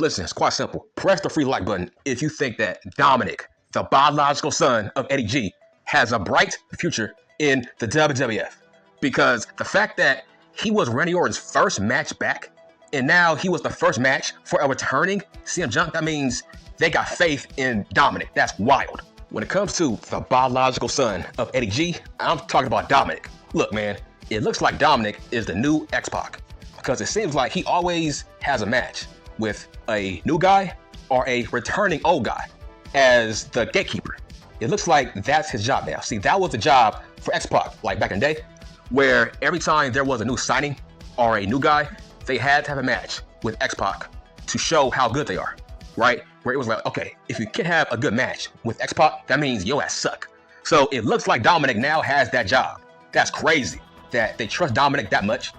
Listen, it's quite simple. Press the free like button if you think that Dominic, the biological son of Eddie G, has a bright future in the WWF. Because the fact that he was Randy Orton's first match back, and now he was the first match for a returning CM Punk, that means they got faith in Dominic. That's wild. When it comes to the biological son of Eddie G, I'm talking about Dominic. Look, man, it looks like Dominic is the new X-Pac, because it seems like he always has a match with a new guy or a returning old guy as the gatekeeper. It looks like that's his job now. See, that was the job for X-Pac, like back in the day, where every time there was a new signing or a new guy, they had to have a match with X-Pac to show how good they are, right? Where it was like, okay, if you can have a good match with X-Pac, that means your ass suck. So it looks like Dominic now has that job. That's crazy that they trust Dominic that much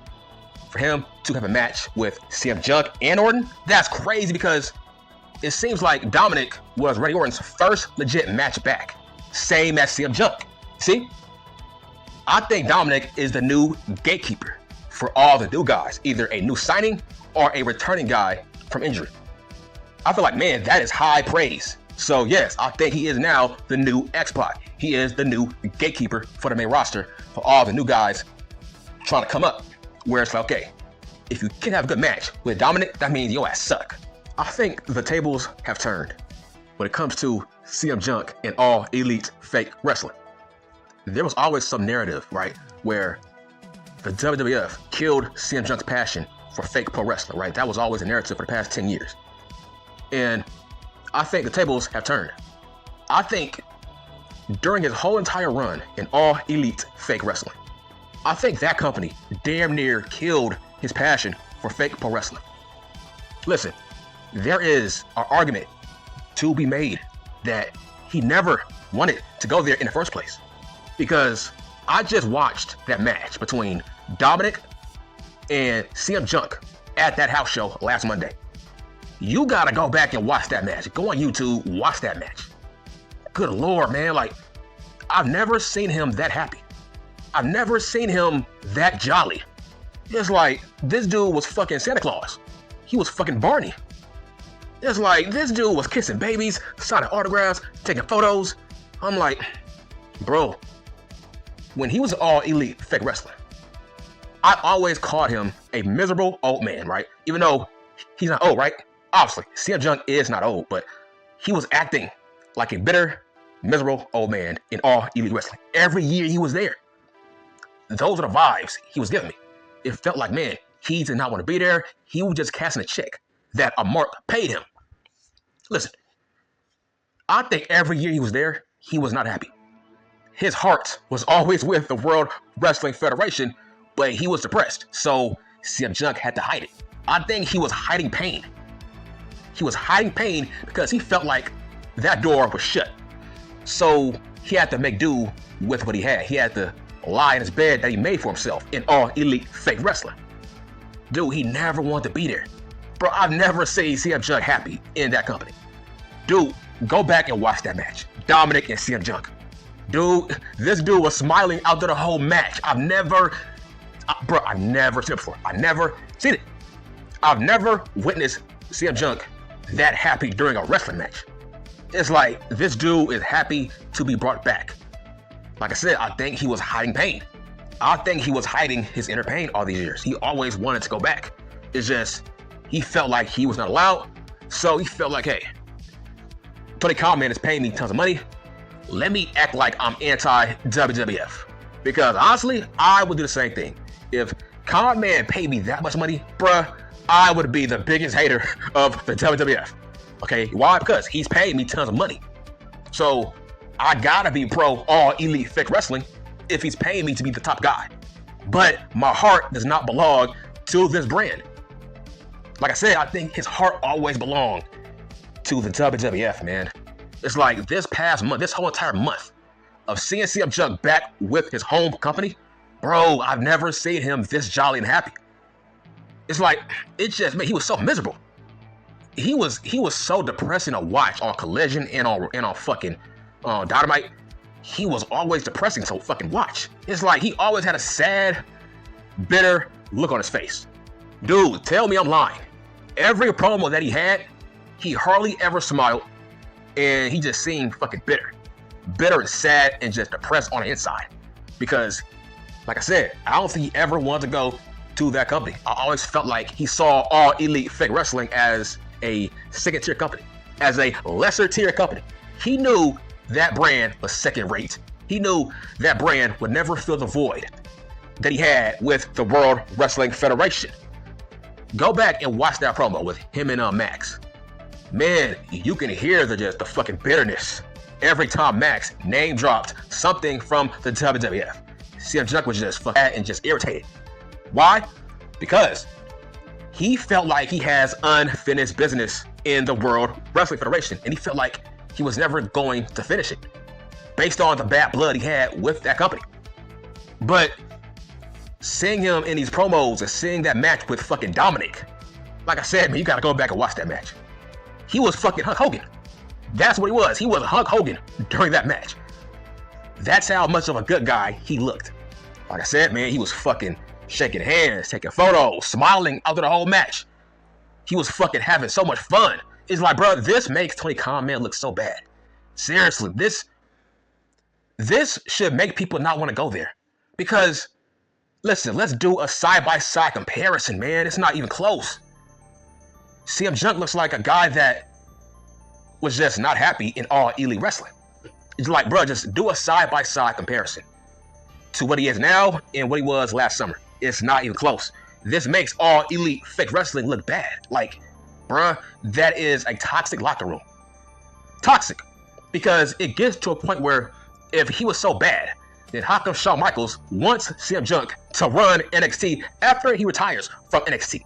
for him to have a match with CM Punk and Orton. That's crazy because it seems like Dominic was Randy Orton's first legit match back, same as CM Punk. See? I think Dominic is the new gatekeeper for all the new guys, either a new signing or a returning guy from injury. I feel like, man, that is high praise. So yes, I think he is now the new X-Pac. He is the new gatekeeper for the main roster for all the new guys trying to come up. Where it's like, okay, if you can have a good match with Dominic, that means your ass suck. I think the tables have turned when it comes to CM Punk and all elite fake wrestling. There was always some narrative, right, where the WWF killed CM Punk's passion for fake pro wrestling, right? That was always a narrative for the past 10 years. And I think the tables have turned. I think during his whole entire run in all elite fake wrestling, I think that company damn near killed his passion for fake pro wrestling. Listen, there is an argument to be made that he never wanted to go there in the first place. Because I just watched that match between Dominic and CM Punk at that house show last Monday. You gotta go back and watch that match. Go on YouTube, watch that match. Good Lord, man. Like, I've never seen him that happy. I've never seen him that jolly. It's like, this dude was fucking Santa Claus. He was fucking Barney. It's like, this dude was kissing babies, signing autographs, taking photos. I'm like, bro, when he was all elite fake wrestling, I always called him a miserable old man, right? Even though he's not old, right? Obviously, CM Punk is not old, but he was acting like a bitter, miserable old man in all elite wrestling. Every year he was there. Those are the vibes he was giving me. It felt like, man, he did not want to be there. He was just casting a check that a mark paid him. Listen, I think every year he was there, he was not happy. His heart was always with the World Wrestling Federation, but he was depressed. So CM Punk had to hide it. I think he was hiding pain. He was hiding pain because he felt like that door was shut. So he had to make do with what he had. He had to lie in his bed that he made for himself in all elite fake wrestling. Dude, he never wanted to be there. Bro, I've never seen CM Punk happy in that company. Dude, go back and watch that match. Dominic and CM Punk. Dude, this dude was smiling out through the whole match. I've never seen it before. I've never seen it. I've never witnessed CM Punk that happy during a wrestling match. It's like, this dude is happy to be brought back. Like I said, I think he was hiding pain. I think he was hiding his inner pain all these years. He always wanted to go back. It's just, he felt like he was not allowed. So he felt like, hey, Tony Khan, man, is paying me tons of money. Let me act like I'm anti-WWF. Because honestly, I would do the same thing. If Khan Man paid me that much money, bruh, I would be the biggest hater of the WWF. Okay, why? Because he's paying me tons of money. So I gotta be pro all elite fake wrestling if he's paying me to be the top guy. But my heart does not belong to this brand. Like I said, I think his heart always belonged to the WWF, man. It's like this past month, this whole entire month of seeing CM Punk back with his home company, bro, I've never seen him this jolly and happy. It's like, it's just, man, he was so miserable. He was so depressing to watch on Collision and on fucking Dynamite. He was always depressing to fucking watch. It's like he always had a sad, bitter look on his face. Dude, tell me I'm lying. Every promo that he had He hardly ever smiled, and he just seemed fucking bitter and sad and just depressed on the inside. Because, like I said, I don't think he ever wanted to go to that company. I always felt like he saw All Elite Fake Wrestling as a second tier company, as a lesser tier company. He knew that brand was second rate. He knew that brand would never fill the void that he had with the World Wrestling Federation. Go back and watch that promo with him and Max. Man, you can hear the fucking bitterness every time Max name dropped something from the WWF. CM Punk was just fucking and just irritated. Why? Because he felt like he has unfinished business in the World Wrestling Federation, and he felt like he was never going to finish it based on the bad blood he had with that company. But seeing him in these promos and seeing that match with fucking Dominic, like I said, man, you gotta go back and watch that match. He was fucking Hulk Hogan. That's what he was. He was Hulk Hogan during that match. That's how much of a good guy he looked. Like I said, man, he was fucking shaking hands, taking photos, smiling after the whole match. He was fucking having so much fun. It's like, bro, this makes Tony Khan, man, look so bad. Seriously, this should make people not want to go there. Because, listen, let's do a side-by-side comparison, man. It's not even close. CM Punk looks like a guy that was just not happy in All Elite Wrestling. It's like, bro, just do a side-by-side comparison to what he is now and what he was last summer. It's not even close. This makes All Elite Fake Wrestling look bad. Like, bruh, that is a toxic locker room. Toxic. Because it gets to a point where if he was so bad, then how come Shawn Michaels wants CM Punk to run NXT after he retires from NXT?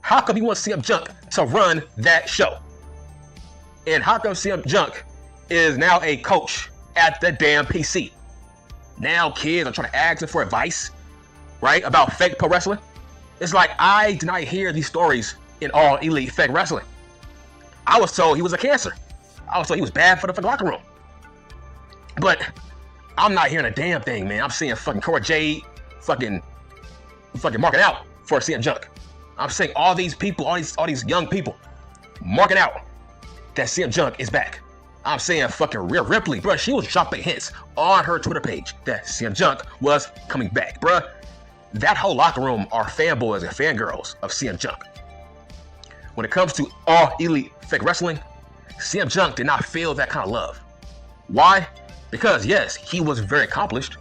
How come he wants CM Punk to run that show? And how come CM Punk is now a coach at the damn PC? Now kids are trying to ask him for advice, right, about fake pro wrestling. It's like, I did not hear these stories in All Elite Fake Wrestling. I was told he was a cancer. I was told he was bad for the locker room. But I'm not hearing a damn thing, man. I'm seeing fucking Cora Jade fucking marking out for CM Punk. I'm seeing all these people, all these young people marking out that CM Punk is back. I'm saying fucking Rhea Ripley, bro. She was dropping hints on her Twitter page that CM Punk was coming back, bro. That whole locker room are fanboys and fangirls of CM Punk. When it comes to All Elite Fake Wrestling, CM Punk did not feel that kind of love. Why? Because yes, he was very accomplished.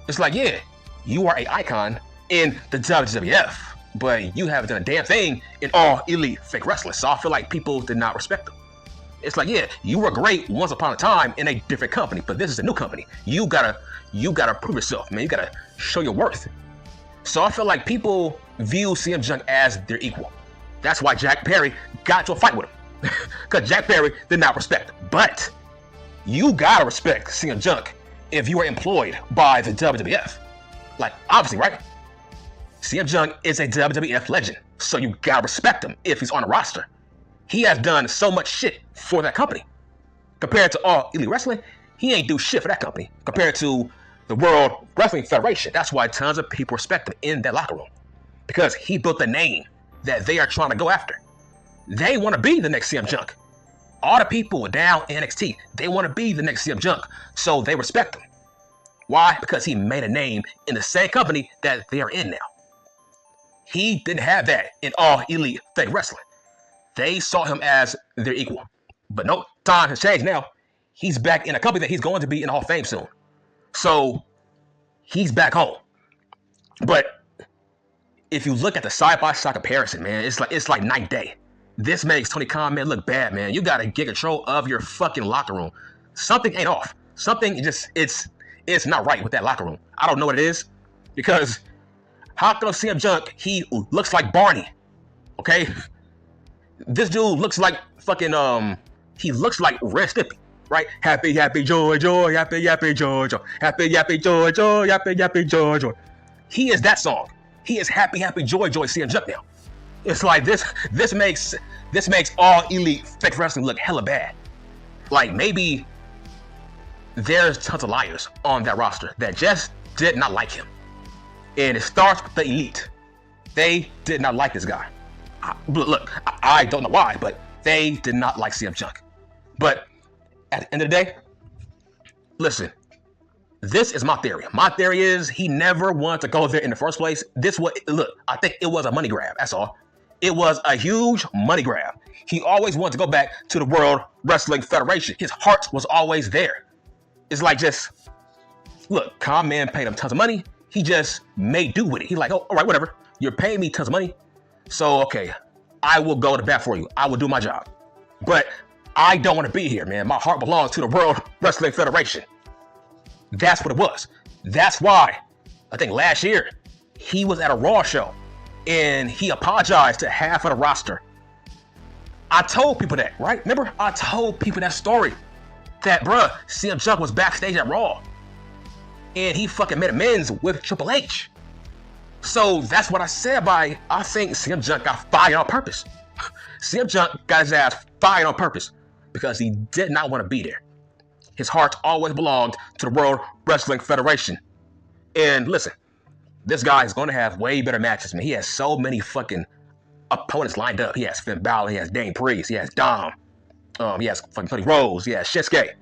It's like, yeah, you are an icon in the WWF, but you haven't done a damn thing in All Elite Fake Wrestling. So I feel like people did not respect him. It's like, yeah, you were great once upon a time in a different company, but this is a new company. You gotta prove yourself, man. You gotta show your worth. So I feel like people view CM Punk as their equal. That's why Jack Perry got into a fight with him, because Jack Perry did not respect him. But you gotta respect CM Punk if you are employed by the WWF. Like, obviously, right? CM Punk is a WWF legend, so you gotta respect him if he's on a roster. He has done so much shit for that company. Compared to All Elite Wrestling, he ain't do shit for that company. Compared to the World Wrestling Federation, that's why tons of people respect him in that locker room. Because he built the name that they are trying to go after. They want to be the next CM Punk. All the people down in NXT, they want to be the next CM Punk, so they respect him. Why? Because he made a name in the same company that they are in now. He didn't have that in All Elite Fake Wrestling. They saw him as their equal. But no, time has changed now. He's back in a company that he's going to be in the Hall of Fame soon. So he's back home. But if you look at the side-by-side comparison, man, it's like night and day. This makes Tony Khan, man, look bad, man. You gotta get control of your fucking locker room. Something ain't off. Something just, it's not right with that locker room. I don't know what it is. Because how can I see him Punk? He looks like Barney. Okay? This dude looks like fucking, he looks like Red Stimpy, right? Happy, happy, joy, joy, happy, happy, joy, joy, happy, happy, joy, joy, happy, happy, joy, joy. He is that song. He is happy, happy, joy, joy, CM Punk now. It's like this makes All Elite Fake Wrestling look hella bad. Like, maybe there's tons of liars on that roster that just did not like him. And it starts with the Elite. They did not like this guy. I don't know why, but they did not like CM Punk. But at the end of the day, listen, this is my theory. My theory is he never wanted to go there in the first place. I think it was a money grab. That's all. It was a huge money grab. He always wanted to go back to the World Wrestling Federation. His heart was always there. It's like Con Man paid him tons of money. He just made do with it. He's like, oh, all right, whatever. You're paying me tons of money. So, okay, I will go to bat for you. I will do my job. But I don't want to be here, man. My heart belongs to the World Wrestling Federation. That's what it was. That's why I think last year he was at a Raw show and he apologized to half of the roster. I told people that, right? Remember? I told people that story. That, CM Punk was backstage at Raw. And he fucking made amends with Triple H. So that's what I said I think CM Punk got fired on purpose. CM Punk got his ass fired on purpose because he did not want to be there. His heart always belonged to the World Wrestling Federation. And listen, this guy is going to have way better matches, man. He has so many fucking opponents lined up. He has Finn Balor, he has Dane Priest, he has Dom, he has fucking Cody Rhodes, he has Shinsuke.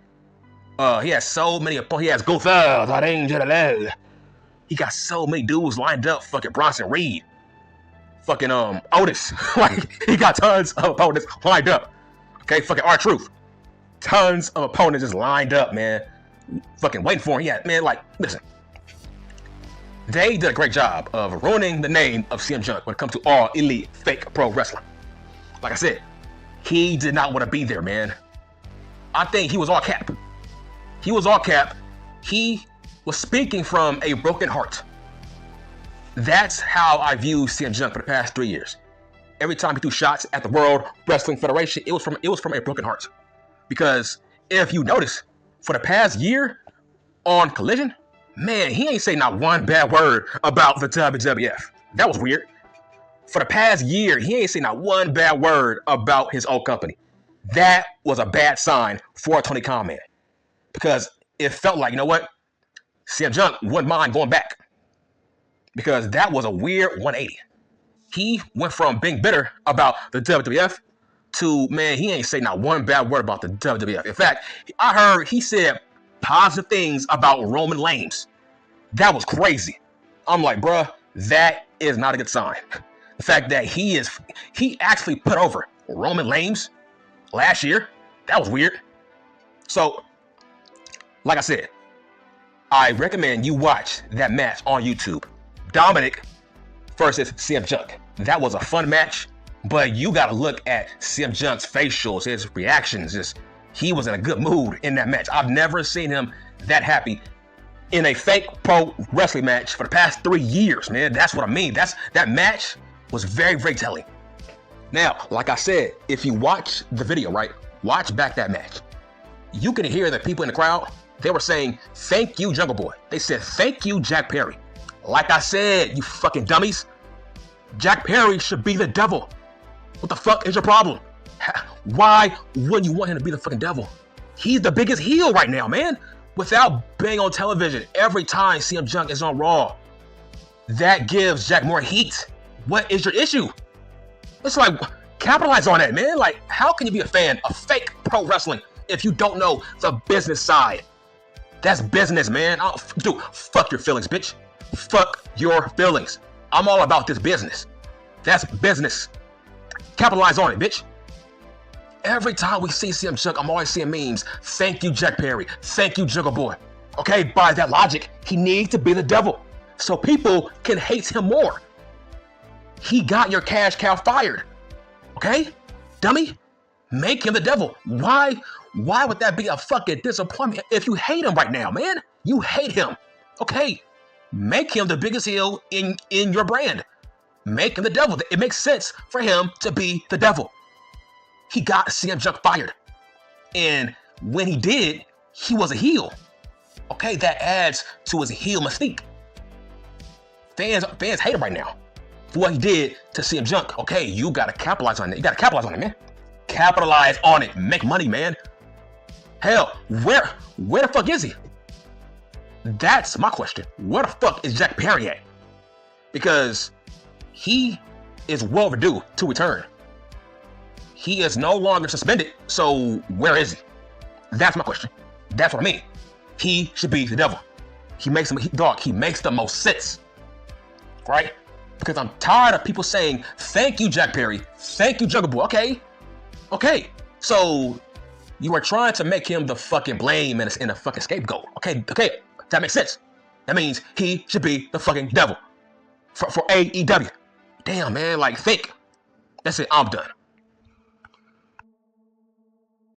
He has so many opponents. He has Gunther, he got so many dudes lined up. Fucking Bronson Reed, fucking Otis. Like, he got tons of opponents lined up. Okay, fucking R-Truth. Tons of opponents just lined up, man. Fucking waiting for him. Yeah, man, like, listen. They did a great job of ruining the name of CM Punk when it comes to all elite fake pro wrestling. Like I said, he did not want to be there, man. I think he was all cap. He was all cap. He was speaking from a broken heart. That's how I view CM Punk for the past 3 years. Every time he threw shots at the World Wrestling Federation, it was from a broken heart. Because if you notice, for the past year on Collision, man, he ain't say not one bad word about the WWF. That was weird. For the past year, he ain't say not one bad word about his old company. That was a bad sign for Tony Khan, man. Because it felt like, you know what? CM Punk wouldn't mind going back. Because that was a weird 180. He went from being bitter about the WWF to, man, he ain't say not one bad word about the WWF. In fact, I heard he said positive things about Roman Reigns. That was crazy. I'm like, bruh, that is not a good sign. The fact that he actually put over Roman Reigns last year, that was weird. So, like I said, I recommend you watch that match on YouTube. Dominic versus CM Punk. That was a fun match, but you gotta look at CM Punk's facials, his reactions. He was in a good mood in that match. I've never seen him that happy in a fake pro wrestling match for the past 3 years, man. That's what I mean. That match was very, very telling. Now, like I said, if you watch the video, right, watch back that match. You can hear the people in the crowd. They were saying, thank you, Jungle Boy. They said, thank you, Jack Perry. Like I said, you fucking dummies, Jack Perry should be the devil. What the fuck is your problem? Why wouldn't you want him to be the fucking devil? He's the biggest heel right now, man. Without being on television every time CM Punk is on Raw, that gives Jack more heat. What is your issue? It's like, capitalize on that, man. Like, how can you be a fan of fake pro wrestling if you don't know the business side? That's business, man. Dude, fuck your feelings, bitch. Fuck your feelings. I'm all about this business. That's business. Capitalize on it, bitch. Every time we see CM Punk, I'm always seeing memes. Thank you, Jack Perry. Thank you, Jungle Boy. Okay, by that logic, he needs to be the devil so people can hate him more. He got your cash cow fired. Okay? Dummy? Make him the devil. Why would that be a fucking disappointment if you hate him right now, man? You hate him. Okay? Make him the biggest heel in your brand. Make him the devil. It makes sense for him to be the devil. He got CM Punk fired. And when he did, he was a heel. Okay, that adds to his heel mystique. Fans hate him right now for what he did to CM Punk. Okay, you gotta capitalize on it. You gotta capitalize on it, man. Capitalize on it. Make money, man. Hell, where the fuck is he? That's my question. Where the fuck is Jack Perry at? Because he is well overdue to return. He is no longer suspended, so where is he? That's my question. That's what I mean. He should be the devil. He makes the most sense, right? Because I'm tired of people saying, thank you, Jack Perry. Thank you, Jungle Boy. Okay. So you are trying to make him the fucking blame and a fucking scapegoat. Okay. That makes sense. That means he should be the fucking devil for AEW. Damn, man. Like, think. That's it. I'm done.